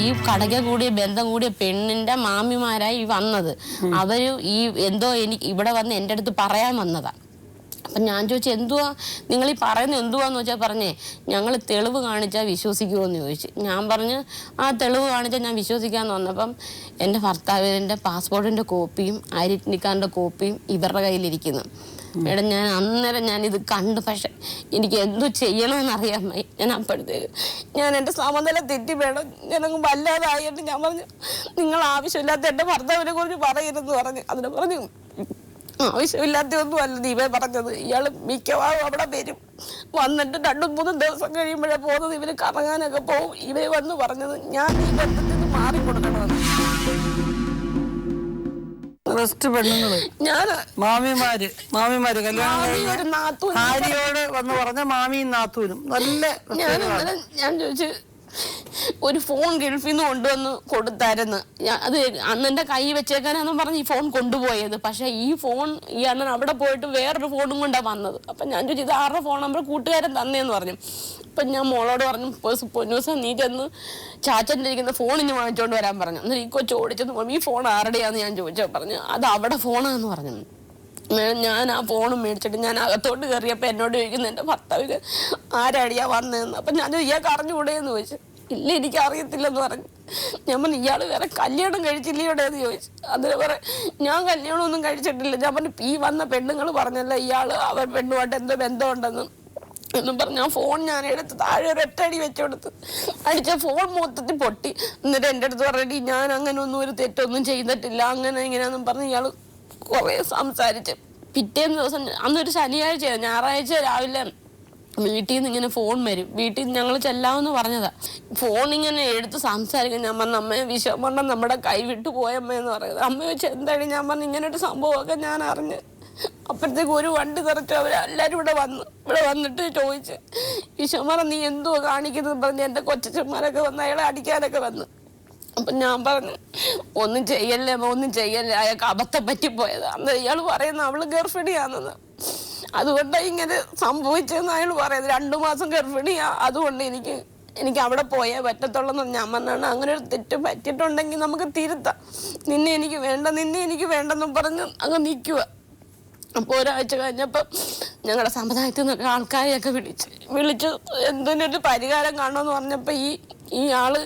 ഈ കടയ്ക്ക് കൂടിയ ബന്ധം കൂടിയ പെണ്ണിന്റെ മാമിമാരായി വന്നത്. അവര് ഈ എന്തോ എനിക്ക് ഇവിടെ വന്ന് എൻ്റെ അടുത്ത് പറയാൻ വന്നതാണ്. അപ്പം ഞാൻ ചോദിച്ചു, എന്തുവാ നിങ്ങൾ ഈ പറയുന്നത് എന്തുവാന്ന് വെച്ചാൽ പറഞ്ഞേ, ഞങ്ങൾ തെളിവ് കാണിച്ചാൽ വിശ്വസിക്കുമോ എന്ന് ചോദിച്ചു. ഞാൻ പറഞ്ഞു ആ തെളിവ് കാണിച്ചാൽ ഞാൻ വിശ്വസിക്കാമെന്ന് വന്നപ്പം എൻ്റെ ഭർത്താവിൻ്റെ പാസ്പോർട്ടിൻ്റെ കോപ്പിയും ഐഡൻറ്റി കാർഡിൻ്റെ കോപ്പിയും ഇവരുടെ കയ്യിലിരിക്കുന്നു. മേഡം ഞാൻ അന്നേരം ഞാനിത് കണ്ടു. പക്ഷെ എനിക്ക് എന്തു ചെയ്യണമെന്നറിയാൻ വയ്യ. ഞാൻ അപ്പോഴത്തേക്ക് ഞാൻ എൻ്റെ സമനില തെറ്റി മേഡം, ഞാനങ്ങ് വല്ലാതായിട്ട് ഞാൻ പറഞ്ഞു നിങ്ങൾ ആവശ്യമില്ലാത്ത എൻ്റെ ഭർത്താവിനെ കുറിച്ച് പറയരുതെന്ന് പറഞ്ഞു. അതിനെ പറഞ്ഞു ആവശ്യമില്ലാത്തൊന്നും അല്ല ദീപേ പറഞ്ഞത്. ഇയാൾ മിക്കവാറും അവിടെ വരും, വന്നിട്ട് 2-3 ദിവസം കഴിയുമ്പോഴേ പോകുന്നത്. ഇവര് കറങ്ങാനൊക്കെ പോകും. ഇവര് വന്ന് പറഞ്ഞത് ഞാൻ ഈ ബന്ധത്തിൽ നിന്ന് മാറിക്കൊടുക്കണമെന്ന്. ഞാൻ മാമിമാര് കല്യാണം ഭാര്യയോട് വന്ന് പറഞ്ഞ മാമിയും നാത്തൂരും നല്ല. ഞാൻ ചോദിച്ചു, ഒരു ഫോൺ ഗൾഫിൽ നിന്ന് കൊണ്ടുവന്ന് കൊടുത്തായിരുന്നു. അത് അന്നെൻ്റെ കൈ വെച്ചേക്കാനാന്ന് പറഞ്ഞ് ഈ ഫോൺ കൊണ്ടുപോയത്. പക്ഷെ ഈ ഫോൺ ഈ അണ്ണൻ അവിടെ പോയിട്ട് വേറൊരു ഫോണും കൊണ്ടാണ് വന്നത്. അപ്പം ഞാൻ ചോദിച്ചു, ഇത് ആരുടെ ഫോൺ? നമ്മൾ കൂട്ടുകാരൻ തന്നേന്ന് പറഞ്ഞു. അപ്പം ഞാൻ മോളോട് പറഞ്ഞു, പൊന്നൂസം നീ ചെന്ന് ചാച്ചൻ്റെ ഇരിക്കുന്ന ഫോണിന് വാങ്ങിച്ചുകൊണ്ട് വരാൻ പറഞ്ഞു. എന്നിട്ട് ഈ കൊച്ചു ഓടിച്ചെന്ന് ഈ ഫോൺ ആരുടെയാന്ന് ഞാൻ ചോദിച്ചാൽ പറഞ്ഞു അത് അവിടെ ഫോണാന്ന് പറഞ്ഞു. ഞാൻ ആ ഫോണും മേടിച്ചിട്ട് ഞാൻ അകത്തോട്ട് കയറിയപ്പോൾ എന്നോട് ചോദിക്കുന്നു എൻ്റെ ഭർത്താവിന് ആരാടിയാ വന്നതെന്ന്. അപ്പം ഞാൻ ഇയാൾക്ക് അറിഞ്ഞുകൂടെയെന്ന് ചോദിച്ചു. ഇല്ല എനിക്ക് അറിയത്തില്ലെന്ന് പറഞ്ഞു. ഞാൻ പറഞ്ഞു ഇയാൾ വേറെ കല്യാണം കഴിച്ചില്ലയോടെയെന്ന് ചോദിച്ചു. അതിന് പറയാം ഞാൻ കല്യാണമൊന്നും കഴിച്ചിട്ടില്ല. ഞാൻ പറഞ്ഞു ഈ വന്ന പെണ്ണുങ്ങൾ പറഞ്ഞല്ല ഇയാൾ അവർ പെണ്ണുമായിട്ട് എന്തോ ബന്ധമുണ്ടെന്നും എന്നും പറഞ്ഞു. ആ ഫോൺ ഞാൻ എടുത്ത് താഴെ ഒരൊറ്റടി വെച്ചുകൊടുത്ത് അടിച്ച ഫോൺ മൊത്തത്തിൽ പൊട്ടി. എന്നിട്ട് എൻ്റെ അടുത്ത് പറഞ്ഞിട്ട് ഞാൻ അങ്ങനെ ഒന്നും ഒരു തെറ്റൊന്നും ചെയ്തിട്ടില്ല അങ്ങനെ ഇങ്ങനെയാണെന്നും പറഞ്ഞ് ഇയാൾ കുറേ സംസാരിച്ച്. പിറ്റേന്ന് ദിവസം അന്നൊരു ശനിയാഴ്ചയാണ്, ഞായറാഴ്ച രാവിലെ വീട്ടിൽ നിന്ന് ഇങ്ങനെ ഫോൺ വരും. വീട്ടിൽ നിന്ന് ഞങ്ങൾ ചെല്ലാമെന്ന് പറഞ്ഞതാ. ഫോൺ ഇങ്ങനെ എടുത്ത് സംസാരിക്കും. ഞാൻ പറഞ്ഞു അമ്മയെ വിഷമം നമ്മുടെ കൈ വിട്ടു പോയമ്മയെന്ന് പറയുന്നത്. അമ്മ വെച്ച് എന്താണ്? ഞാൻ പറഞ്ഞു ഇങ്ങനെ ഒരു സംഭവമൊക്കെ ഞാൻ അറിഞ്ഞ്. അപ്പോഴത്തേക്ക് ഒരു വണ്ടി നിറച്ചു അവരെല്ലാവരും ഇവിടെ വന്നിട്ട് ചോദിച്ച് വിഷമറ നീ എന്തുവാ കാണിക്കുന്നത് പറഞ്ഞ് എൻ്റെ കൊച്ചന്മാരൊക്കെ വന്ന് അയാളെ അടിക്കാനൊക്കെ വന്ന്. അപ്പം ഞാൻ പറഞ്ഞു ഒന്നും ചെയ്യല്ലേ അയാൾക്ക് അബദ്ധം പറ്റിപ്പോയത്. അന്ന് ഇയാൾ പറയുന്നത് അവള് ഗർഭിണിയാണെന്ന്. അതുകൊണ്ടാണ് ഇങ്ങനെ സംഭവിച്ചതെന്ന് അയാൾ പറയുന്നത്. 2 മാസം ഗർഭിണിയാ, അതുകൊണ്ട് എനിക്ക് അവിടെ പോയേ പറ്റത്തുള്ളൂ. ഞാൻ പറഞ്ഞാണ് അങ്ങനെ ഒരു തെറ്റ് പറ്റിയിട്ടുണ്ടെങ്കിൽ നമുക്ക് തിരുത്താം. നിന്നെ എനിക്ക് വേണ്ടെന്നും പറഞ്ഞ് അങ്ങ് നിൽക്കുക. അപ്പോൾ ഒരാഴ്ച കഴിഞ്ഞപ്പോൾ ഞങ്ങളുടെ സമുദായത്തിൽ നിന്നൊക്കെ ആൾക്കാരെയൊക്കെ വിളിച്ച് എന്തിനൊരു പരിഹാരം കാണുമെന്ന് പറഞ്ഞപ്പോൾ ഈ ആള്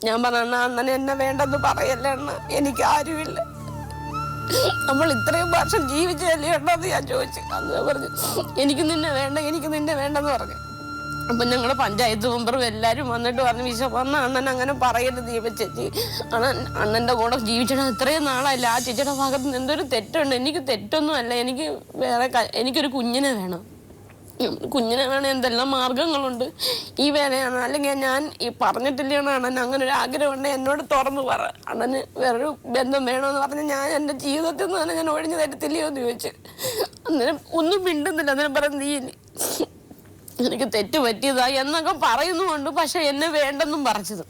ഞാൻ പറഞ്ഞ അണ്ണനെ എന്നെ വേണ്ടെന്ന് പറയല്ലേ അണ്ണ, എനിക്ക് ആരുമില്ല, നമ്മൾ ഇത്രയും വർഷം ജീവിച്ചല്ലേ ഉണ്ടെന്ന് ഞാൻ ചോദിച്ചു. അന്ന് പറഞ്ഞു എനിക്ക് നിന്നെ വേണ്ടെന്ന് പറഞ്ഞു. അപ്പം ഞങ്ങളുടെ പഞ്ചായത്ത് മെമ്പറും എല്ലാവരും വന്നിട്ട് പറഞ്ഞു വിശ്വ അണ്ണൻ അങ്ങനെ പറയരുത് ദീപ ചേച്ചി, അണ്ണൻ്റെ കൂടെ ജീവിച്ചിട്ട് ഇത്രയും നാളല്ല. ആ ചേച്ചിയുടെ ഭാഗത്ത് നിന്ന് എന്തൊരു തെറ്റുണ്ട്. എനിക്ക് തെറ്റൊന്നും അല്ല, എനിക്കൊരു കുഞ്ഞിനെ വേണം. എന്തെല്ലാം മാർഗങ്ങളുണ്ട്. ഈ വേലയാണ് അല്ലെങ്കിൽ ഞാൻ ഈ പറഞ്ഞിട്ടില്ലാണ് അണ്ണൻ അങ്ങനെ ഒരു ആഗ്രഹമുണ്ട് എന്നോട് തുറന്നു പറ, അണ്ണന് വേറൊരു ബന്ധം വേണമെന്ന് പറഞ്ഞ് ഞാൻ എൻ്റെ ജീവിതത്തിൽ നിന്ന് തന്നെ ഞാൻ ഒഴിഞ്ഞു തരത്തില്ലയോ എന്ന് ചോദിച്ചു. അന്നേരം ഒന്നും മിണ്ടുന്നില്ല. അന്നേരം പറഞ്ഞു നീ എനിക്ക് തെറ്റ് പറ്റിയതാ എന്നൊക്കെ പറയുന്നുമുണ്ട്. പക്ഷെ എന്നെ വേണ്ടെന്നും പറഞ്ഞത്.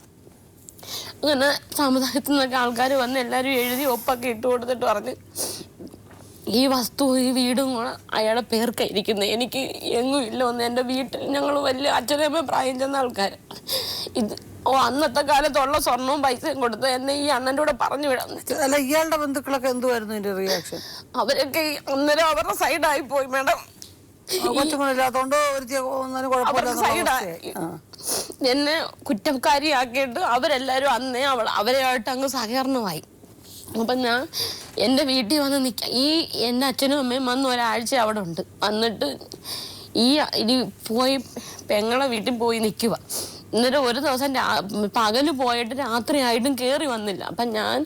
അങ്ങനെ സമുദായത്തിൽ നിന്നൊക്കെ ആൾക്കാർ വന്ന് എല്ലാവരും എഴുതി ഒപ്പൊക്കെ ഇട്ട് കൊടുത്തിട്ട് പറഞ്ഞ് ഈ വസ്തു ഈ വീടും കൂടെ അയാളുടെ പേർക്കായിരിക്കുന്നത്. എനിക്ക് എങ്ങും ഇല്ല. ഒന്ന് എൻ്റെ വീട്ടിൽ ഞങ്ങൾ വലിയ അച്ഛനമ്മ പ്രായം ചെന്ന ആൾക്കാർ. അന്നത്തെ കാലത്തുള്ള സ്വർണവും പൈസയും കൊടുത്ത് എന്നെ ഈ അണ്ണൻ്റെ കൂടെ പറഞ്ഞു വിടാം. അല്ല ഇയാളുടെ ബന്ധുക്കളൊക്കെ എന്തുവായിരുന്നു ഇതിന്റെ റിയാക്ഷൻ? അവരൊക്കെ അന്നേരം അവരുടെ സൈഡായി പോയി മേഡം. എന്നെ കുറ്റക്കാരിയാക്കിയിട്ട് അവരെല്ലാരും അന്നേ അവരെയായിട്ട് അങ്ങ് സഹകരണമായി. അപ്പം ഞാൻ എൻ്റെ വീട്ടിൽ വന്ന് നിൽക്കാം. എൻ്റെ അച്ഛനും അമ്മയും വന്ന് ഒരാഴ്ച അവിടെ ഉണ്ട്. വന്നിട്ട് പോയി പെങ്ങളെ വീട്ടിൽ പോയി നിൽക്കുക. എന്നിട്ട് ഒരു ദിവസം പകല് പോയിട്ട് രാത്രിയായിട്ടും കയറി വന്നില്ല. അപ്പം ഞാൻ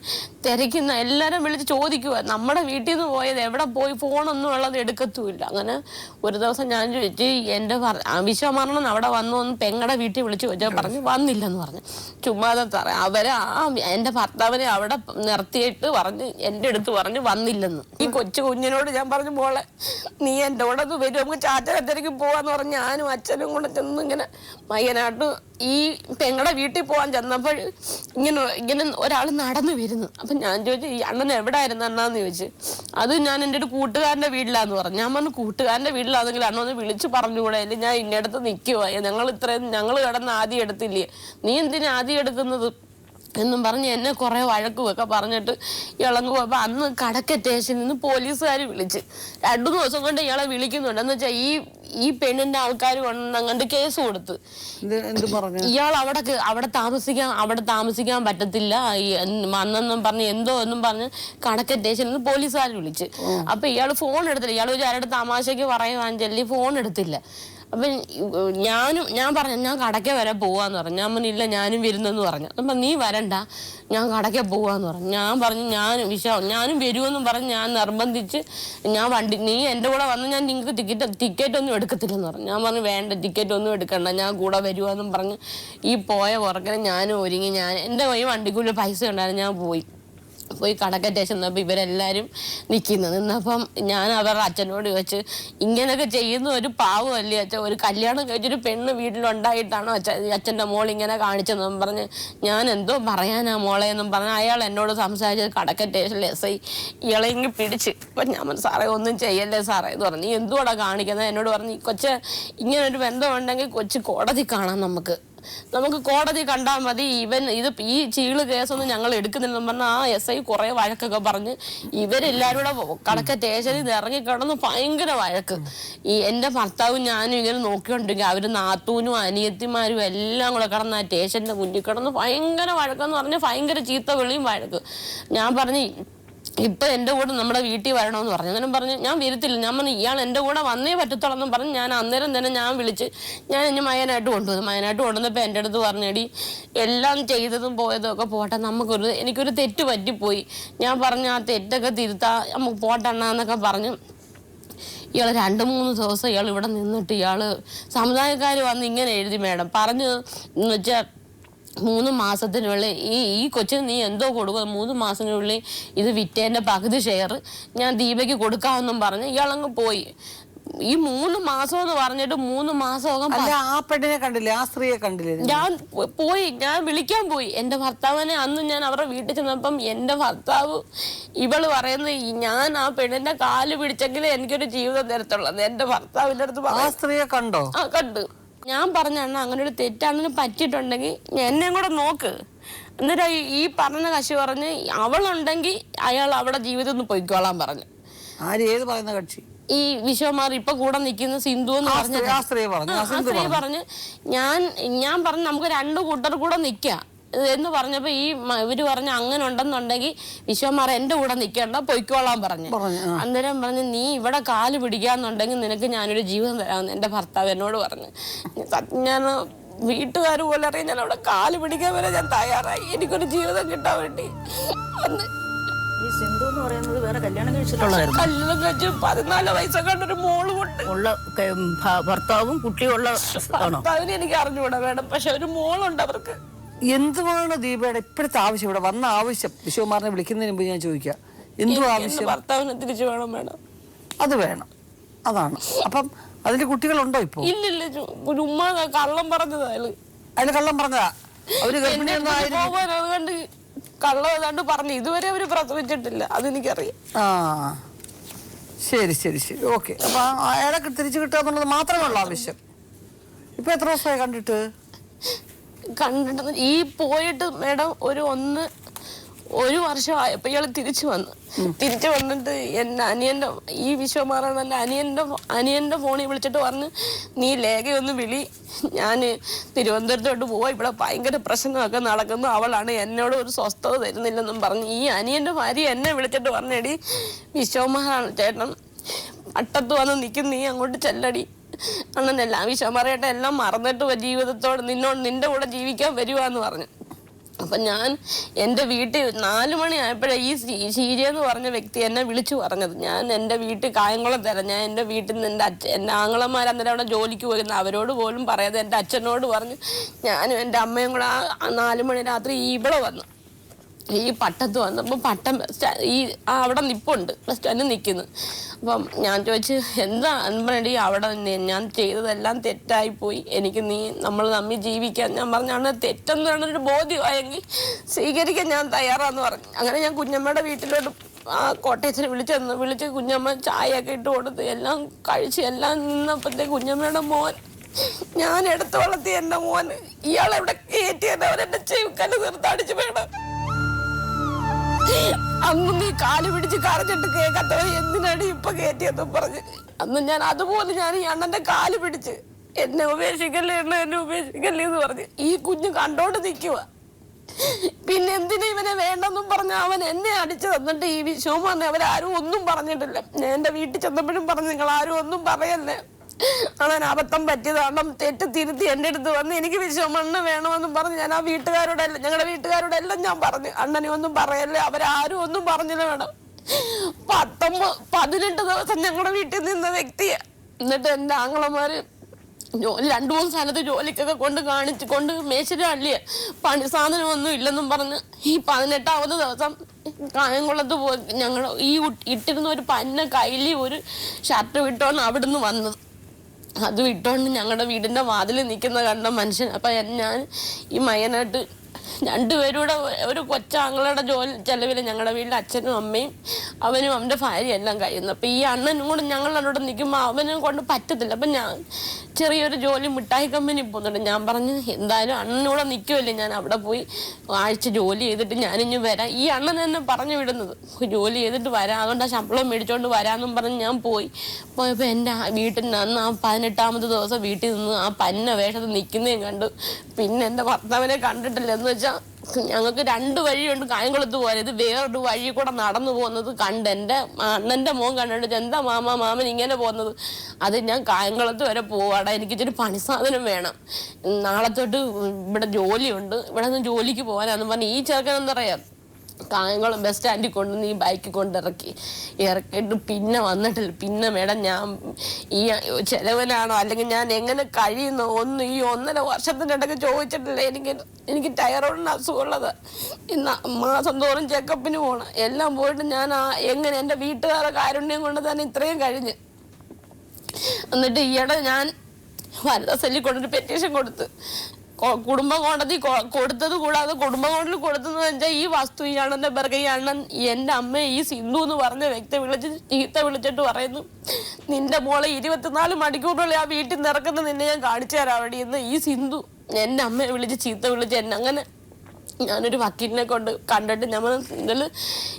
തിരക്കുന്ന എല്ലാവരും വിളിച്ച് ചോദിക്കുക നമ്മുടെ വീട്ടിൽ നിന്ന് പോയത് എവിടെ പോയി, ഫോണൊന്നും ഉള്ളത് എടുക്കത്തുമില്ല. അങ്ങനെ ഒരു ദിവസം ഞാൻ ചോദിച്ചു എൻ്റെ വിശ്വമരണം അവിടെ വന്നു എന്ന് പെങ്ങളുടെ വീട്ടിൽ വിളിച്ച് ചോദിച്ചാൽ പറഞ്ഞു വന്നില്ലെന്ന് പറഞ്ഞു. ചുമ്മാതെ അവരെ എൻ്റെ ഭർത്താവിനെ അവിടെ നിർത്തിയിട്ട് പറഞ്ഞ് എൻ്റെ അടുത്ത് പറഞ്ഞ് വന്നില്ലെന്ന്. ഈ കുഞ്ഞിനോട് ഞാൻ പറഞ്ഞു മോളെ നീ എൻ്റെ കൂടെ ഒന്ന് വരും, നമുക്ക് ചാച്ചരത്തേക്ക് പോവാന്ന് പറഞ്ഞ് ഞാനും അച്ഛനും കൂടെ ചെന്ന് ഇങ്ങനെ മയ്യനാട്ട് ഈ പെങ്ങളുടെ വീട്ടിൽ പോകാൻ ചെന്നപ്പോൾ ഇങ്ങനെ ഒരാൾ നടന്നു വരുന്നു. അപ്പം ഞാൻ ചോദിച്ചു ഈ അണ്ണൻ എവിടെ ആയിരുന്നു അണ്ണാന്ന് ചോദിച്ചു. അത് ഞാൻ എൻ്റെ ഒരു കൂട്ടുകാരൻ്റെ വീട്ടിലാന്ന് പറഞ്ഞു. ഞാൻ പറഞ്ഞു കൂട്ടുകാരൻ്റെ വീട്ടിലാണെങ്കിൽ അണ്ണൊന്ന് വിളിച്ച് പറഞ്ഞുകൂടെ, അല്ലേ ഞാൻ ഇന്നടത്ത് നിൽക്കുവാ, ഞങ്ങൾ കിടന്ന് ആദ്യം എടുത്തില്ലേ, നീ എന്തിനാ ആദ്യം എടുക്കുന്നത് എന്നും പറഞ്ഞ് എന്നെ കുറേ വഴക്കുമൊക്കെ പറഞ്ഞിട്ട് ഇളങ്ങ് പോയപ്പോൾ അന്ന് കടക്ക സ്റ്റേഷനിൽ നിന്ന് പോലീസുകാർ വിളിച്ച് 2 ദിവസം കൊണ്ട് ഇയാളെ വിളിക്കുന്നുണ്ട്. എന്ന് വെച്ചാൽ ഈ പെണ്ണിന്റെ ആൾക്കാർ അങ്ങോട്ട് കേസ് കൊടുത്ത് ഇയാൾ അവിടെ താമസിക്കാൻ പറ്റത്തില്ല അന്നെന്നും പറഞ്ഞ് എന്നും പറഞ്ഞ് കടക്ക സ്റ്റേഷനിൽ നിന്ന് പോലീസുകാർ വിളിച്ച്. അപ്പൊ ഇയാൾ ഫോൺ എടുത്തില്ല. ഇയാൾ ഒരു ആരുടെ തമാശയ്ക്ക് പറയുവാൻ ചെല്ലി ഫോൺ എടുത്തില്ല. അപ്പം ഞാൻ പറഞ്ഞു ഞാൻ കടയ്ക്ക് വരെ പോവാന്ന് പറഞ്ഞു. ഞാൻ പറഞ്ഞില്ല ഞാനും വരുന്നെന്ന് പറഞ്ഞു. അപ്പം നീ വരണ്ട, ഞാൻ കടയ്ക്ക് പോവാന്ന് പറഞ്ഞു. ഞാൻ പറഞ്ഞു ഞാനും വരുമെന്നും പറഞ്ഞ് ഞാൻ നിർബന്ധിച്ച് നീ എൻ്റെ കൂടെ വന്ന് ഞാൻ നിങ്ങൾക്ക് ടിക്കറ്റ് ഒന്നും എടുക്കത്തില്ലെന്ന് പറഞ്ഞു. ഞാൻ പറഞ്ഞു വേണ്ട, ടിക്കറ്റ് ഒന്നും എടുക്കണ്ട, ഞാൻ കൂടെ വരുവാന്നും പറഞ്ഞ് ഈ പോയ പുറകെ ഞാനും ഒരുങ്ങി. എൻ്റെ ഈ വണ്ടിക്കുള്ളിൽ പൈസ ഉണ്ടായിരുന്നു. ഞാൻ പോയി കടക്ക സ്റ്റേഷൻ നിന്നപ്പോൾ ഇവരെല്ലാവരും നിന്നപ്പം ഞാൻ അവരുടെ അച്ഛനോട് ചോദിച്ച് ഇങ്ങനെയൊക്കെ ചെയ്യുന്ന ഒരു പാവമല്ലേ അച്ഛൻ, ഒരു കല്യാണം കഴിച്ചൊരു പെണ്ണ് വീട്ടിലുണ്ടായിട്ടാണോ അച്ഛൻ്റെ മോൾ ഇങ്ങനെ കാണിച്ചതെന്നും പറഞ്ഞ് ഞാൻ എന്തോ പറയാനാ മോളെ എന്നും പറഞ്ഞ് അയാൾ എന്നോട് സംസാരിച്ചത് കടക്ക സ്റ്റേഷനിൽ SI ഇയാളെ ഇങ്ങ് പിടിച്ച്. അപ്പം ഞാൻ സാറേ ഒന്നും ചെയ്യല്ലേ സാറേ എന്ന് പറഞ്ഞു. നീ എന്തുകൂടെ കാണിക്കുന്നത് എന്നോട് പറഞ്ഞു. കൊച്ച് ഇങ്ങനൊരു ബന്ധമുണ്ടെങ്കിൽ കൊച്ച് കോടതി കാണാം, നമുക്ക് കോടതി കണ്ടാൽ മതി, ഈ ചീള് കേസൊന്നും ഞങ്ങൾ എടുക്കുന്നില്ലെന്ന് പറഞ്ഞാൽ ആ SI കുറേ വഴക്കൊക്കെ പറഞ്ഞ് ഇവരെല്ലാവരും കൂടെ കടക്ക സ്റ്റേഷനിൽ ഇറങ്ങി കിടന്ന് ഭയങ്കര വഴക്ക്. എൻ്റെ ഭർത്താവും ഞാനും ഇങ്ങനെ നോക്കിക്കൊണ്ടിരിക്കുക. അവർ നാത്തൂനും അനിയത്തിമാരും എല്ലാം കൂടെ കിടന്ന് ആ സ്റ്റേഷൻ്റെ മുന്നിൽ കിടന്ന് ഭയങ്കര വഴക്കെന്ന് പറഞ്ഞ് ഭയങ്കര ചീത്ത വിളിയും വഴക്ക്. ഞാൻ പറഞ്ഞ് ഇപ്പം എൻ്റെ കൂടെ നമ്മുടെ വീട്ടിൽ വരണമെന്ന് പറഞ്ഞു. അന്നേരം പറഞ്ഞു ഞാൻ വരത്തില്ല. ഞാൻ പറഞ്ഞു ഇയാൾ എൻ്റെ കൂടെ വന്നേ പറ്റത്തുള്ളെന്നും പറഞ്ഞ് ഞാൻ അന്നേരം തന്നെ ഞാൻ വിളിച്ച് ഇനി മയനായിട്ട് കൊണ്ടുവന്നപ്പോൾ എൻ്റെ അടുത്ത് പറഞ്ഞടി എല്ലാം ചെയ്തതും പോയതും ഒക്കെ പോട്ടെ, എനിക്കൊരു തെറ്റ് പറ്റിപ്പോയി. ഞാൻ പറഞ്ഞു ആ തെറ്റൊക്കെ തിരുത്താ നമുക്ക് പോട്ടെണ്ണാന്നൊക്കെ പറഞ്ഞു. ഇയാൾ 2-3 ദിവസം ഇയാൾ ഇവിടെ നിന്നിട്ട് സമുദായക്കാർ വന്ന് ഇങ്ങനെ എഴുതി മേഡം പറഞ്ഞു എന്ന് വെച്ചാൽ 3 മാസത്തിനുള്ളിൽ ഈ കൊച്ചിന് നീ എന്തോ കൊടുക്കുക, 3 മാസത്തിനുള്ളിൽ ഇത് വിറ്റേൻ്റെ പകുതി ഷെയർ ഞാൻ ദീപയ്ക്ക് കൊടുക്കാമെന്നും പറഞ്ഞ് ഇയാളങ്ങ് പോയി. ഈ 3 മാസം എന്ന് പറഞ്ഞിട്ട് 3 മാസം ആ പെണ്ണിനെ കണ്ടില്ലേ, ആ സ്ത്രീയെ കണ്ടില്ലേ? ഞാൻ വിളിക്കാൻ പോയി എൻ്റെ ഭർത്താവിനെ. അന്ന് ഞാൻ അവരുടെ വീട്ടിൽ ചെന്നപ്പം എൻ്റെ ഭർത്താവ് ഇവള് പറയുന്നത് ഞാൻ ആ പെണ്ണിന്റെ കാല് പിടിച്ചെങ്കിലേ എനിക്കൊരു ജീവിതം തരത്തുള്ളത്. എൻ്റെ ഭർത്താവിൻ്റെ അടുത്ത് ആ സ്ത്രീയെ കണ്ടോ? ആ കണ്ടു. ഞാൻ പറഞ്ഞ അങ്ങനെ ഒരു തെറ്റാണെന്ന് പറ്റിയിട്ടുണ്ടെങ്കിൽ എന്നെ കൂടെ നോക്ക്. എന്നിട്ട് ഈ പറഞ്ഞ കക്ഷി പറഞ്ഞ് അവളുണ്ടെങ്കിൽ അയാൾ അവിടെ ജീവിതം ഒന്ന് പൊയ്ക്കോളാൻ പറഞ്ഞു. ഏത് പറയുന്ന കക്ഷി? ഈ വിശ്വമാർ ഇപ്പൊ കൂടെ നിൽക്കുന്ന സിന്ധു എന്ന് പറഞ്ഞ് ഞാൻ പറഞ്ഞു നമുക്ക് 2 കൂട്ടർ കൂടെ നിൽക്കാം എന്ന് പറഞ്ഞപ്പോ ഇവര് പറഞ്ഞ അങ്ങനെ ഉണ്ടെന്നുണ്ടെങ്കിൽ വിശ്വമാർ എൻ്റെ കൂടെ നിൽക്കേണ്ട, പൊയ്ക്കോളാൻ പറഞ്ഞു. അന്നേരം പറഞ്ഞു നീ ഇവിടെ കാല് പിടിക്കാന്നുണ്ടെങ്കിൽ നിനക്ക് ഞാനൊരു ജീവിതം തരാമെന്ന് എൻ്റെ ഭർത്താവ് എന്നോട് പറഞ്ഞു. ഞാൻ വീട്ടുകാർ പോലെ അറിയാം, ഞാൻ അവിടെ കാല് പിടിക്കാൻ വരെ ഞാൻ തയ്യാറായി എനിക്കൊരു ജീവിതം കിട്ടാൻ വേണ്ടി. ഈ സിന്ധു എന്ന് പറയുന്നത് വേറെ കല്യാണം കഴിച്ചിട്ടുള്ളതായിരുന്നു. കല്യാണം കഴിച്ച് 14 വയസ്സൊക്കെ ഒരു മോളും ഉള്ള ഭർത്താവും കുട്ടിയുള്ള ഭർത്താവിന് എനിക്ക് അറിഞ്ഞുകൂടാ വേണം, പക്ഷെ ഒരു മോളുണ്ട് അവർക്ക്. എന്തുവാണ് ദീപയുടെ ഇപ്പോഴത്തെ ആവശ്യം? ഇവിടെ വന്ന ആവശ്യം വിശ്വകുമാറിനെ വിളിക്കുന്നതിന് മുമ്പ് ഞാൻ ചോദിക്കാം, എന്തു ആവശ്യം? ഭർത്താവിനെ തിരിച്ചു വേണം വേണം, അത് വേണം, അതാണ്. അപ്പം അതിന്റെ കുട്ടികളുണ്ടോ ഇപ്പൊ? ഇല്ലില്ല, ഉമ്മ കള്ളം പറഞ്ഞതാ. അതിന് കള്ളം പറഞ്ഞതാ? അവര് അതുകൊണ്ട് കള്ളം ഏതാണ്ട് പറഞ്ഞു. ഇതുവരെ അവര് പ്രസവിച്ചിട്ടില്ല, അതെനിക്കറിയാം. ശരി ശരി ശരി, ഓക്കെ. അപ്പൊ അയാളെ തിരിച്ചു കിട്ടുക എന്നുള്ളത് മാത്രമേ ഉള്ളൂ ആവശ്യം. ഇപ്പൊ എത്ര ദിവസമായി കണ്ടിട്ട്? ഈ പോയിട്ട് മേഡം ഒരു വർഷമായപ്പോൾ ഇയാൾ തിരിച്ചു വന്നിട്ട് എൻ്റെ ഈ വിശ്വമാറാണല്ല അനിയൻ്റെ ഫോണിൽ വിളിച്ചിട്ട് പറഞ്ഞ് നീ ലേഖയൊന്ന് വിളി, ഞാൻ തിരുവനന്തപുരത്തോട്ട് പോവാ, ഇവിടെ ഭയങ്കര പ്രശ്നമൊക്കെ നടക്കുന്നു, അവളാണ് എന്നോട് ഒരു സ്വസ്ഥത തരുന്നില്ലെന്നും പറഞ്ഞ് ഈ അനിയൻ്റെ ഭാര്യ എന്നെ വിളിച്ചിട്ട് പറഞ്ഞടി വിശ്വമാറാണ് ചേട്ടൻ അട്ടത്ത് വന്ന് നിൽക്കും, നീ അങ്ങോട്ട് ചെല്ലടി അന്നെല്ലാം വിശ്വമാറേട്ട എല്ലാം മറന്നിട്ട് ജീവിതത്തോട് നിന്റെ കൂടെ ജീവിക്കാൻ വരുവാന്ന് പറഞ്ഞു. അപ്പം ഞാൻ എൻ്റെ വീട്ടിൽ 4 മണിയായപ്പോഴേ ഈ ശീജ എന്ന് പറഞ്ഞ വ്യക്തി എന്നെ വിളിച്ചു പറഞ്ഞത്. ഞാൻ എൻ്റെ വീട്ടിൽ കായംകുളം തരാം, ഞാൻ എൻ്റെ വീട്ടിൽ നിന്ന് എൻ്റെ ആങ്ങളമാർ അന്നേരം അവിടെ ജോലിക്ക് പോയിരുന്നു, അവരോട് പോലും പറയാതെ എൻ്റെ അച്ഛനോട് പറഞ്ഞ് ഞാനും എൻ്റെ അമ്മയും കൂടെ 4 മണി രാത്രി ഇവിടെ വന്നു. ഈ പട്ടത്ത് വന്നപ്പോൾ പട്ടം അവിടെ നിപ്പുണ്ട്, ബസ് സ്റ്റാൻഡിൽ നിൽക്കുന്നു. അപ്പം ഞാൻ ചോദിച്ചു എന്താ അൻപടി അവിടെ ഞാൻ ചെയ്തതെല്ലാം തെറ്റായിപ്പോയി, എനിക്ക് നമ്മൾ തമ്മിൽ ജീവിക്കാൻ. ഞാൻ പറഞ്ഞാണ് തെറ്റെന്നാണൊരു ബോധ്യമായെങ്കിൽ സ്വീകരിക്കാൻ ഞാൻ തയ്യാറാന്ന് പറഞ്ഞു. അങ്ങനെ ഞാൻ കുഞ്ഞമ്മയുടെ വീട്ടിലോട്ട് ആ കോട്ടയച്ചിനെ വിളിച്ച് കുഞ്ഞമ്മ ചായയൊക്കെ ഇട്ട് കൊടുത്ത് എല്ലാം കഴിച്ച് എല്ലാം നിന്നപ്പോഴത്തേക്ക് കുഞ്ഞമ്മയുടെ മോൻ ഞാൻ എടുത്തു വളർത്തി എന്റെ മോന് ഇയാളെവിടെ കയറ്റിയത് അവരെന്നെ ചെവിക്കല്ല് തീർത്തടിച്ചു വേണം. അന്ന് നീ കാല് പിടിച്ച് കരഞ്ഞിട്ട് കേൾക്കാത്തവരെ എന്തിനാണ് ഇപ്പൊ കയറ്റിയെന്നും പറഞ്ഞ് അന്ന് ഞാൻ അതുപോലെ ഞാൻ ഈ അണ്ണന്റെ കാല് പിടിച്ച് എന്നെ ഉപേക്ഷിക്കല്ലേ എന്നെ ഉപേക്ഷിക്കല്ലേ എന്ന് പറഞ്ഞ് ഈ കുഞ്ഞ് കണ്ടോണ്ട് നിൽക്കുക. പിന്നെ എന്തിനാ ഇവനെ വേണ്ടെന്നും പറഞ്ഞ അവൻ എന്നെ അടിച്ചു തന്നിട്ട് ഈ വിശ്വമാറിനെ അവരാരും ഒന്നും പറഞ്ഞിട്ടില്ല. ഞാൻ എന്റെ വീട്ടിൽ ചെന്നപ്പോഴും പറഞ്ഞു നിങ്ങൾ ആരും ഒന്നും പറയല്ലേ, അണ്ണൻ അബദ്ധം പറ്റിയതാണ്, തെറ്റ് തിരുത്തി എൻ്റെ അടുത്ത് വന്ന് എനിക്ക് വിശ്വമണ്ണ് വേണമെന്നും പറഞ്ഞ് ഞാൻ ആ വീട്ടുകാരോടെല്ലാം ഞങ്ങളുടെ വീട്ടുകാരോടെല്ലാം ഞാൻ പറഞ്ഞു അണ്ണനെ ഒന്നും പറയല്ലേ, അവരാരും ഒന്നും പറഞ്ഞില്ല വേണം. 18 ദിവസം ഞങ്ങളുടെ വീട്ടിൽ നിന്ന വ്യക്തിയെ എന്നിട്ട് എൻ്റെ ആങ്ങളമാര് ജോലി 2-3 സ്ഥലത്ത് ജോലിക്കൊക്കെ കൊണ്ട് മേശരി അള്ളിയ പണി സാധനമൊന്നും ഇല്ലെന്നും പറഞ്ഞ് ഈ 18ാമത്തെ ദിവസം കായംകുളത്ത് പോയി ഞങ്ങൾ ഈ ഇട്ടിരുന്ന ഒരു പന്ന കയ്യിൽ ഒരു ഷർട്ട് വിട്ടോണ്ട് അവിടുന്ന് വന്നത്. അത് വിട്ടോണ്ട് ഞങ്ങളുടെ വീടിൻ്റെ വാതിൽ നിൽക്കുന്ന കണ്ട മനുഷ്യൻ. അപ്പം ഞാൻ ഈ മയനായിട്ട് 2 പേരൂടെ ഒരു കൊച്ചാങ്ങളുടെ ജോലി ചെലവിൽ ഞങ്ങളുടെ വീട്ടിൽ അച്ഛനും അമ്മയും അവനും അവൻ്റെ ഭാര്യയും എല്ലാം കഴിയുന്നു. അപ്പം ഈ അണ്ണനും കൂടെ ഞങ്ങളവിടെ നിൽക്കുമ്പോൾ അവനും കൊണ്ട് പറ്റത്തില്ല. അപ്പം ഞാൻ ചെറിയൊരു ജോലി മിഠായി കമ്പനി പോകുന്നുണ്ട്. ഞാൻ പറഞ്ഞു എന്തായാലും അണ്ണനൂടെ നിൽക്കുമല്ലേ, ഞാൻ അവിടെ പോയി ആഴ്ച ജോലി ചെയ്തിട്ട് ഞാനിഞ്ഞ് വരാം. ഈ അണ്ണൻ എന്നെ പറഞ്ഞു വിടുന്നത് ജോലി ചെയ്തിട്ട് വരാം, അതുകൊണ്ട് ആ ശമ്പളം മേടിച്ചുകൊണ്ട് വരാമെന്നും പറഞ്ഞ് ഞാൻ പോയപ്പോൾ എൻ്റെ വീട്ടിൽ അന്ന് ആ 18ാമത്തെ ദിവസം വീട്ടിൽ നിന്ന് ആ പന്ന വേഷത്തിൽ നിൽക്കുന്നതും കണ്ടു. പിന്നെ എൻ്റെ ഭർത്താവിനെ കണ്ടിട്ടില്ല. എന്ന് വെച്ചാൽ ഞങ്ങൾക്ക് 2 വഴിയുണ്ട് കായംകുളത്ത് പോകാൻ. ഇത് വേറൊരു വഴി കൂടെ നടന്നു പോകുന്നത് കണ്ട് എൻ്റെ അണ്ണൻ്റെ മോൻ കണ്ടിട്ട് എന്താ മാമൻ ഇങ്ങനെ പോകുന്നത്, അത് ഞാൻ കായംകുളത്ത് വരെ പോവാടാ, എനിക്ക് ഇച്ചിരി പണി സാധനം വേണം, നാളെ തൊട്ട് ഇവിടെ ജോലിയുണ്ട്, ഇവിടെ നിന്ന് ജോലിക്ക് പോകാനാന്ന് പറഞ്ഞ് ഈ ചെറുക്കൻ എന്താ പറയാ കായംകുളം ബസ് സ്റ്റാൻഡിൽ കൊണ്ട് നീ ബൈക്കിൽ ഇറക്കിയിട്ട് പിന്നെ വന്നിട്ടില്ല. പിന്നെ മേഡം ഞാൻ ഈ ചെലവനാണോ അല്ലെങ്കിൽ ഞാൻ എങ്ങനെ കഴിയുന്നു ഒന്നും ഈ 1.5 വർഷത്തിൻ്റെ ഇടയ്ക്ക് ചോദിച്ചിട്ടില്ല. എനിക്ക് തൈറോയിഡിന് അസുഖമുള്ളത്, മാസം തോറും ചെക്കപ്പിന് പോകണം, എല്ലാം പോയിട്ട് ഞാൻ എങ്ങനെ എൻ്റെ വീട്ടുകാരുടെ കാരുണ്യം കൊണ്ട് തന്നെ ഇത്രയും കഴിഞ്ഞ്. എന്നിട്ട് ഈയിടെ ഞാൻ വനിതാ സെല്ലിൽ കൊണ്ടൊരു പെറ്റീഷൻ കൊടുത്ത് കുടുംബ കോടതി കൊടുത്തത് കൂടാതെ കുടുംബ കോടതിയിൽ കൊടുത്തതെന്ന് വെച്ചാൽ ഈ വസ്തു ഈ അണ്ണൻ്റെ പിറകെ ഈ അണ്ണൻ എൻ്റെ അമ്മയെ ഈ സിന്ധു എന്ന് പറഞ്ഞ വ്യക്തി ചീത്ത വിളിച്ചിട്ട് പറയുന്നു നിന്റെ മോളെ 24 മണിക്കൂറുകളിൽ ആ വീട്ടിൽ നിന്ന് ഇറക്കുന്ന നിന്നെ ഞാൻ കാണിച്ചു തരാം അവിടെ നിന്ന്. ഈ സിന്ധു എൻ്റെ അമ്മയെ വിളിച്ച് ചീത്ത വിളിച്ച് എന്നെ അങ്ങനെ ഞാനൊരു വക്കീലിനെ കൊണ്ട് കണ്ടിട്ട് നമ്മൾ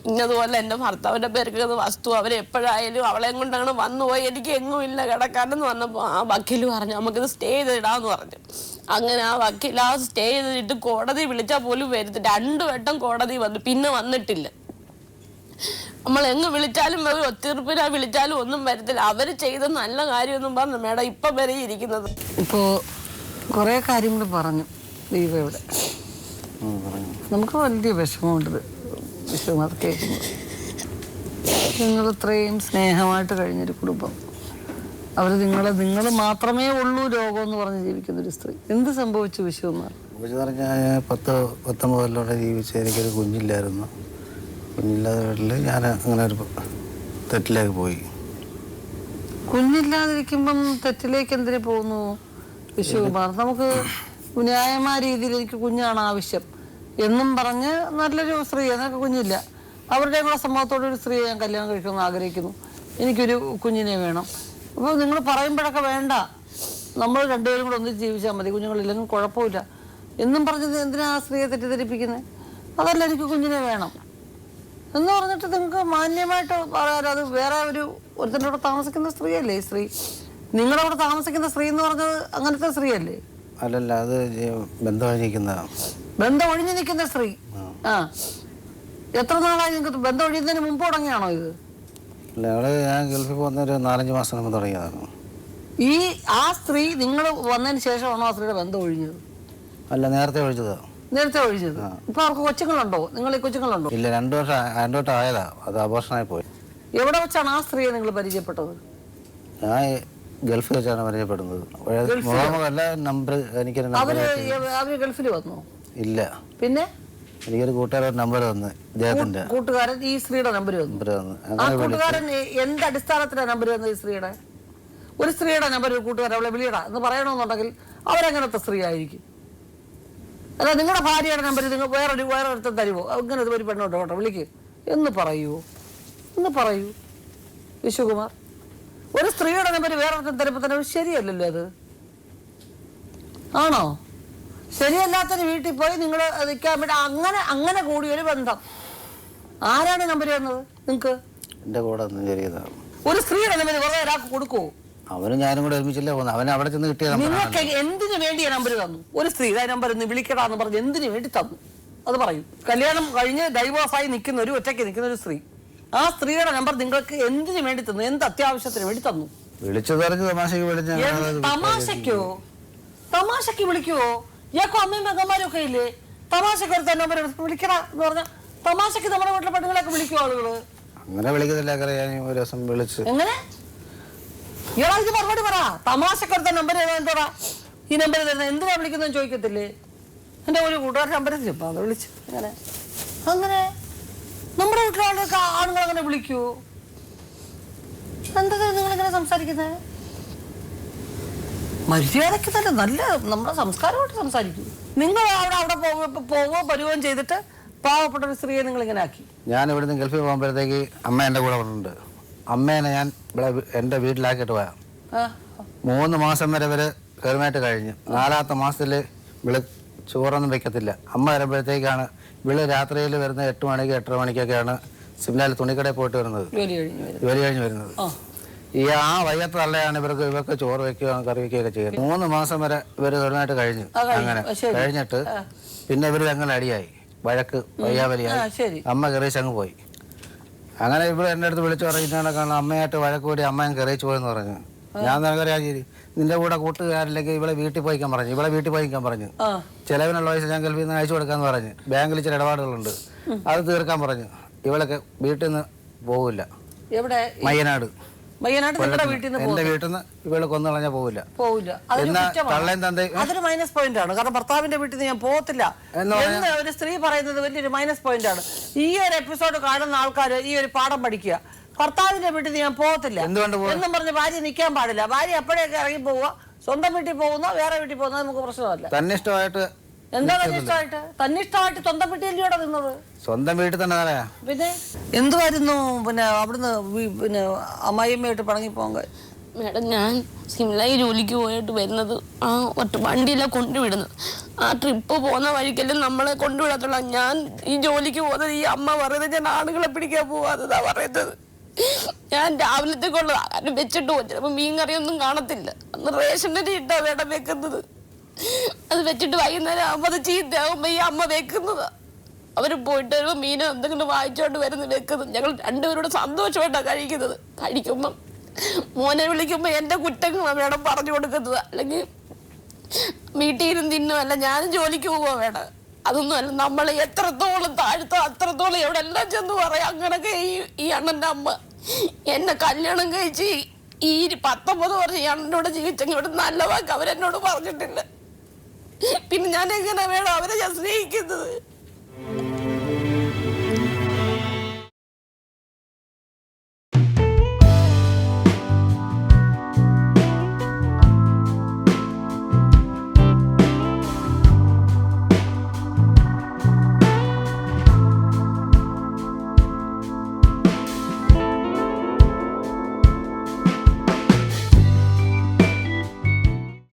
ഇന്നതുപോലെ എൻ്റെ ഭർത്താവിൻ്റെ പേർക്ക് വസ്തു അവരെപ്പോഴായാലും അവളെയും കൊണ്ടാണ് വന്നുപോയി, എനിക്ക് എങ്ങും ഇല്ല കിടക്കാനെന്ന് പറഞ്ഞപ്പോൾ ആ വക്കീൽ പറഞ്ഞു നമുക്കിത് സ്റ്റേ ചെയ്തിടാമെന്ന് പറഞ്ഞു. അങ്ങനെ ആ വക്കീൽ ആ സ്റ്റേ ചെയ്തിട്ട് കോടതി വിളിച്ചാൽ പോലും വരുത്തി 2 വട്ടം കോടതി വന്നു, പിന്നെ വന്നിട്ടില്ല. നമ്മൾ എങ്ങ് വിളിച്ചാലും ഒത്തീർപ്പിനാ വിളിച്ചാലും ഒന്നും വരത്തില്ല. അവർ ചെയ്ത നല്ല കാര്യമൊന്നും പറഞ്ഞു മേഡം ഇപ്പം വരെ ഇരിക്കുന്നത്. ഇപ്പോൾ കുറേ കാര്യങ്ങൾ പറഞ്ഞു ദീപയുടെ, നമുക്ക് വലിയ വിഷമമുണ്ട് വിഷമം അത് കേൾക്കുന്നത്. നിങ്ങൾ ഇത്രയും സ്നേഹമായിട്ട് കഴിഞ്ഞൊരു കുടുംബം, അവർ നിങ്ങൾ മാത്രമേ ഉള്ളൂ രോഗം എന്ന് പറഞ്ഞ് ജീവിക്കുന്നൊരു സ്ത്രീ, എന്ത് സംഭവിച്ചു വിശ്വകുമാർ? ഞാൻ 10-19 കൊല്ലോടെ ജീവിച്ച എനിക്കൊരു കുഞ്ഞില്ലായിരുന്നു. കുഞ്ഞില്ലാതെ വീട്ടിൽ ഞാൻ അങ്ങനെ ഒരു തെറ്റിലേക്ക് പോയി. കുഞ്ഞില്ലാതിരിക്കുമ്പം തെറ്റിലേക്ക് എന്തിനു പോകുന്നു വിശ്വകുമാർ? നമുക്ക് ന്യായമായ രീതിയിൽ എനിക്ക് കുഞ്ഞാണ് ആവശ്യം എന്നും പറഞ്ഞ് നല്ലൊരു സ്ത്രീ, എന്നൊക്കെ കുഞ്ഞില്ല, അവരുടെ കൂടെ സമൂഹത്തോടെ ഒരു സ്ത്രീയെ ഞാൻ കല്യാണം കഴിക്കണമെന്ന് ആഗ്രഹിക്കുന്നു, എനിക്കൊരു കുഞ്ഞിനെ വേണം. അപ്പോൾ നിങ്ങൾ പറയുമ്പോഴൊക്കെ വേണ്ട, നമ്മൾ 2 പേരും കൂടെ ഒന്നിച്ച് ജീവിച്ചാൽ മതി, കുഞ്ഞുങ്ങളില്ലെങ്കിൽ കുഴപ്പമില്ല എന്നും പറഞ്ഞത് എന്തിനാ ആ സ്ത്രീയെ തെറ്റിദ്ധരിപ്പിക്കുന്നത്? അതല്ല എനിക്ക് കുഞ്ഞിനെ വേണം എന്ന് പറഞ്ഞിട്ട് നിങ്ങൾക്ക് മാന്യമായിട്ട് പറയാറ്. അത് വേറെ ഒരുത്തൻ്റെ കൂടെ താമസിക്കുന്ന സ്ത്രീയല്ലേ ഈ സ്ത്രീ? നിങ്ങളുടെ കൂടെ താമസിക്കുന്ന സ്ത്രീ എന്ന് പറഞ്ഞത് അങ്ങനത്തെ സ്ത്രീയല്ലേ? അല്ലല്ല, അത് ബന്ധം ഒഴിഞ്ഞു നിൽക്കുന്ന സ്ത്രീ. ആ, എത്ര നാളായി നിങ്ങൾക്ക് ബന്ധം ഒഴിയുന്നതിന് മുമ്പ് തുടങ്ങിയാണോ ഇത്? ഞാൻ ഗൾഫിൽ പോകുന്ന ഒരു 4-5 മാസം മുമ്പ് തുടങ്ങിയതാണ്. ആ സ്ത്രീ നിങ്ങൾ വന്നതിന് ശേഷമാണോ ആ സ്ത്രീയുടെ ബന്ധം ഒഴിഞ്ഞത്? അല്ല, നേരത്തെ ഒഴിച്ചതാ. നേരത്തെ ഒഴിച്ചത്. ഇപ്പൊ അവർക്ക് കൊച്ചുങ്ങളുണ്ടോ? നിങ്ങൾ ഈ കൊച്ചുങ്ങളുണ്ടോ? ഇല്ല, 2 വർഷം ആയതാ, അത് അബോർഷനായി പോയി. എവിടെ വെച്ചാണ് ആ സ്ത്രീയെ നിങ്ങൾ പരിചയപ്പെട്ടത്? ഞാൻ ഗൾഫിൽ വെച്ചാണ് പരിചയപ്പെടുന്നത്. നമ്പർ എനിക്കൊരു അവര് ഗൾഫിൽ വന്നോ? ഇല്ല. പിന്നെ എനിക്കൊരു കൂട്ടുകാരൻ നമ്പർ തന്നു, ഇദ്ദേഹത്തിന്റെ കൂട്ടുകാരൻ ഈ സ്ത്രീയുടെ നമ്പർ തന്നു. ആ കൂട്ടുകാരൻ എന്ത് അടിസ്ഥാനത്തിലാണ് നമ്പർ തന്നത്? ഈ സ്ത്രീയുടെ ഒരു സ്ത്രീയുടെ നമ്പർ ഒരു കൂട്ടുകാരൻ അവളെ വിളിയടാ എന്ന് പറയണമെന്നുണ്ടെങ്കിൽ അവരെങ്ങനത്തെ സ്ത്രീ ആയിരിക്കും? അല്ല, നിങ്ങളുടെ ഭാര്യയുടെ നമ്പർ നിങ്ങൾ വേറൊരുത്തം തരുമോ? അങ്ങനെ ഒരു പെണ്ണോട്ടോ കേട്ടോ വിളിക്ക് എന്ന് പറയൂ വിശ്വകുമാർ. ഒരു സ്ത്രീയുടെ നമ്പർ വേറൊരുത്തം തരുമ്പോൾ തന്നെ ശരിയല്ലല്ലോ അത്. ആണോ? ശരിയല്ലാത്തൊരു വീട്ടിൽ പോയി നിങ്ങൾ നിൽക്കാൻ വേണ്ടി അങ്ങനെ കൂടിയൊരു ബന്ധം. ആരാണ് നമ്പർ തന്നത് നിങ്ങൾക്ക്? എൻ്റെ കൂടെ ഒന്ന് ചെറിയതാണ്. ഒരു സ്ത്രീയുടെ നമ്പർ വെറുതെ ഒരാൾക്ക് കൊടുക്കുവോ? അവനും ഞാനും കൂടെ ഒരുമിച്ചില്ലേ പോകുന്നത്. അവൻ അവിടെ ചെന്ന് കിട്ടിയ നിങ്ങൾക്ക് എന്തിനു വേണ്ടി നമ്പർ തന്നു? ഒരു സ്ത്രീയുടെ നമ്പർ ഒന്ന് വിളിക്കടാന്ന് പറഞ്ഞ് എന്തിനു വേണ്ടി തന്നു? അത് പറയൂ. കല്യാണം കഴിഞ്ഞ് ഡൈവോഴ്സായി നിൽക്കുന്ന ഒറ്റയ്ക്ക് നിൽക്കുന്ന ഒരു സ്ത്രീ, ആ സ്ത്രീയുടെ നമ്പർ നിങ്ങൾക്ക് എന്തിനു വേണ്ടി തന്നു? എന്ത് അത്യാവശ്യത്തിന് വേണ്ടി തന്നു? വിളിച്ചു പറഞ്ഞ് തമാശക്ക് വിളിച്ചു. തമാശക്ക് വിളിക്കുവോ? ഇയാൾക്കും അമ്മയും പെങ്ങന്മാരും ഒക്കെ ഇല്ലേ? തമാശക്ക് ഒരു നമ്പർ വിളിക്കടാ എന്ന് പറഞ്ഞാൽ തമാശക്ക് നമ്മുടെ വീട്ടിലെ പെണ്ണുങ്ങളൊക്കെ വിളിക്കുവോ ആളുകള്? അങ്ങനെ വിളിക്കുന്നില്ല. ഞാൻ ഒരു ദിവസം വിളിച്ചു. എങ്ങനെ? ഇയാളാ ഇത് മറുപടി പറ. തമാശക്കൊരുത്ത നമ്പർ എന്തോടാ ഈ നമ്പർ തരുന്നത്? എന്തിനാ വിളിക്കുന്നതെന്ന് ചോദിക്കത്തില്ലേ? എൻ്റെ ഒരു കൂട്ടുകാരുടെ നമ്പർ ഇപ്പൊ അത് വിളിച്ചു. അങ്ങനെ നമ്മുടെ വീട്ടിലെ ആണുങ്ങൾ അങ്ങനെ വിളിക്കുവോ? എന്താ നിങ്ങളിങ്ങനെ സംസാരിക്കുന്നത്? മര്യാദക്ക് തന്നെ നല്ല നമ്മുടെ സംസ്കാരമായിട്ട് സംസാരിക്കൂ. നിങ്ങൾ അവിടെ പോവുകയോ വരുകയും ചെയ്തിട്ട് പാവപ്പെട്ട ഒരു സ്ത്രീയെ നിങ്ങൾ ഇങ്ങനെ ആക്കി. ഞാൻ ഇവിടുന്ന് ഗൾഫിൽ പോകുമ്പോഴത്തേക്ക് അമ്മ എൻ്റെ കൂടെ ഉണ്ട്. അമ്മേനെ ഞാൻ ഇവിടെ എൻ്റെ വീട്ടിലാക്കിയിട്ട് പോയാ 3 മാസം വരെ ഇവര് കയറുമായിട്ട് കഴിഞ്ഞു. 4ാമത്തെ മാസത്തിൽ ഇവള് ചോറൊന്നും വെക്കത്തില്ല. അമ്മ വരുമ്പോഴത്തേക്കാണ് ഇവള് രാത്രിയിൽ വരുന്ന 8 മണിക്ക് 8:30 മണിക്കൊക്കെയാണ് സിംലാൽ തുണിക്കടയിൽ പോയിട്ട് വരുന്നത്, ജോലി കഴിഞ്ഞ് വരുന്നത്. ആ വയ്യാത്ത തള്ളയാണ് ഇവർക്ക് ചോറ് വെക്കുകയോ കറി വെക്കുകയൊക്കെ ചെയ്യുന്നത്. 3 മാസം വരെ ഇവര് കയറുമായിട്ട് കഴിഞ്ഞു. അങ്ങനെ കഴിഞ്ഞിട്ട് പിന്നെ ഇവര് ഞങ്ങൾ അടിയായി, വഴക്ക് വയ്യാവലിയായി. അമ്മ കയറിച്ച് അങ്ങ് പോയി. അങ്ങനെ ഇവിടെ എൻ്റെ അടുത്ത് വിളിച്ചു പറയുന്നതാണ് കാരണം അമ്മയായിട്ട് വഴക്ക് കൂടി അമ്മ ഞാൻ കയറിച്ച് പോയെന്ന് പറഞ്ഞു. ഞാൻ നിനക്കറിയാം നിന്റെ കൂടെ കൂട്ടുകാരില്ലെങ്കിൽ ഇവിടെ വീട്ടിൽ പോയിക്കാൻ പറഞ്ഞു. ഇവിടെ വീട്ടിൽ പോയിക്കാൻ പറഞ്ഞു. ചിലവിനുള്ള പൈസ ഞാൻ ഗൾഫിൽ നിന്ന് അയച്ചു കൊടുക്കാന്ന് പറഞ്ഞു. ബാങ്കിൽ ചില ഇടപാടുകളുണ്ട്, അത് തീർക്കാൻ പറഞ്ഞു. ഇവളൊക്കെ വീട്ടിൽ നിന്ന് പോവില്ല. എവിടെ? മയ്യനാട്. എന്റെ വീട്ടിൽ നിന്ന് ഇവള് കൊന്നു കളഞ്ഞാൽ പോവില്ല. അതൊരു മൈനസ് പോയിന്റ് ആണ്. കാരണം ഭർത്താവിന്റെ വീട്ടിൽ നിന്ന് ഞാൻ പോകത്തില്ല എന്ന് ഒരു സ്ത്രീ പറയുന്നത് വലിയൊരു മൈനസ് പോയിന്റ് ആണ്. ഈ ഒരു എപ്പിസോഡ് കാണുന്ന ആൾക്കാർ ഈ ഒരു പാഠം പഠിക്കുക. ഭർത്താവിന്റെ വീട്ടിൽ നിന്ന് ഞാൻ പോകത്തില്ല എന്നും പറഞ്ഞ് ഭാര്യ നിൽക്കാൻ പാടില്ല. ഭാര്യ എപ്പോഴൊക്കെ ഇറങ്ങി പോവുക, സ്വന്തം വീട്ടിൽ പോകുന്നോ വേറെ വീട്ടിൽ പോകുന്നോ നമുക്ക് പ്രശ്നമല്ല. തന്നിഷ്ടമായിട്ട് എന്താ തന്നിഷ്ടമായിട്ട് സ്വന്തം വീട്ടിലൂടെ നിന്നത്? സ്വന്തം വീട്ടിൽ തന്നെ പറയാ. പിന്നെ എന്തുവായിരുന്നു പിന്നെ അവിടുന്ന് പിന്നെ അമ്മായിയമ്മയായിട്ട് പണങ്ങി പോകാൻ? മേഡം, ഞാൻ സിംലയിൽ ജോലിക്ക് പോയിട്ട് വരുന്നത് ആ ഒറ്റ വണ്ടിയിലാണ് കൊണ്ടുവിടുന്നത്. ആ ട്രിപ്പ് പോകുന്ന വഴിക്കെല്ലാം നമ്മളെ കൊണ്ടുവിടത്തുള്ള. ഞാൻ ഈ ജോലിക്ക് പോകുന്നത് ഈ അമ്മ പറയുന്നത് ഞാൻ ആളുകളെ പിടിക്കാൻ പോവാതെന്നാ പറയുന്നത്. ഞാൻ രാവിലത്തേക്കുള്ള ആരും വെച്ചിട്ട് പോകും. ചിലപ്പോൾ മീൻ കറിയൊന്നും കാണത്തില്ല. അന്ന് റേഷനരി ഇട്ടാ വേണം വെക്കുന്നത്. അത് വെച്ചിട്ട് വൈകുന്നേരം ആകുമ്പോൾ അത് ചീത്തയാകുമ്പോൾ ഈ അമ്മ വെക്കുന്നതാ. അവർ പോയിട്ട് വരുമ്പോൾ മീനോ എന്തെങ്കിലും വാങ്ങിച്ചോണ്ട് വരുന്നത് വെക്കുന്നത്. ഞങ്ങൾ രണ്ടുപേരോട് സന്തോഷമായിട്ടാണ് കഴിക്കുന്നത്. കഴിക്കുമ്പം മോനെ വിളിക്കുമ്പോൾ എൻ്റെ കുറ്റങ്ങൾ വേണം പറഞ്ഞു കൊടുക്കുന്നത്. അല്ലെങ്കിൽ വീട്ടിൽ ഇരുന്ന് തിന്നുമല്ല, ഞാനും ജോലിക്ക് പോവുക വേണം. അതൊന്നും അല്ല. നമ്മളെ എത്രത്തോളം താഴ്ത്തോ അത്രത്തോളം എവിടെ എല്ലാം ചെന്ന് പറയാം. അങ്ങനൊക്കെ ഈ അണ്ണൻ്റെ അമ്മ എന്നെ കല്യാണം കഴിച്ച് ഈ 19 വർഷം ഈ അണ്ണൻ്റെ കൂടെ ജീവിച്ചെങ്കിൽ ഇവിടെ നല്ല വാക്ക് അവരെന്നോട് പറഞ്ഞിട്ടില്ല. പിന്നെ ഞാൻ എങ്ങനെ വേണം അവരെ ഞാൻ സ്നേഹിക്കുന്നത്?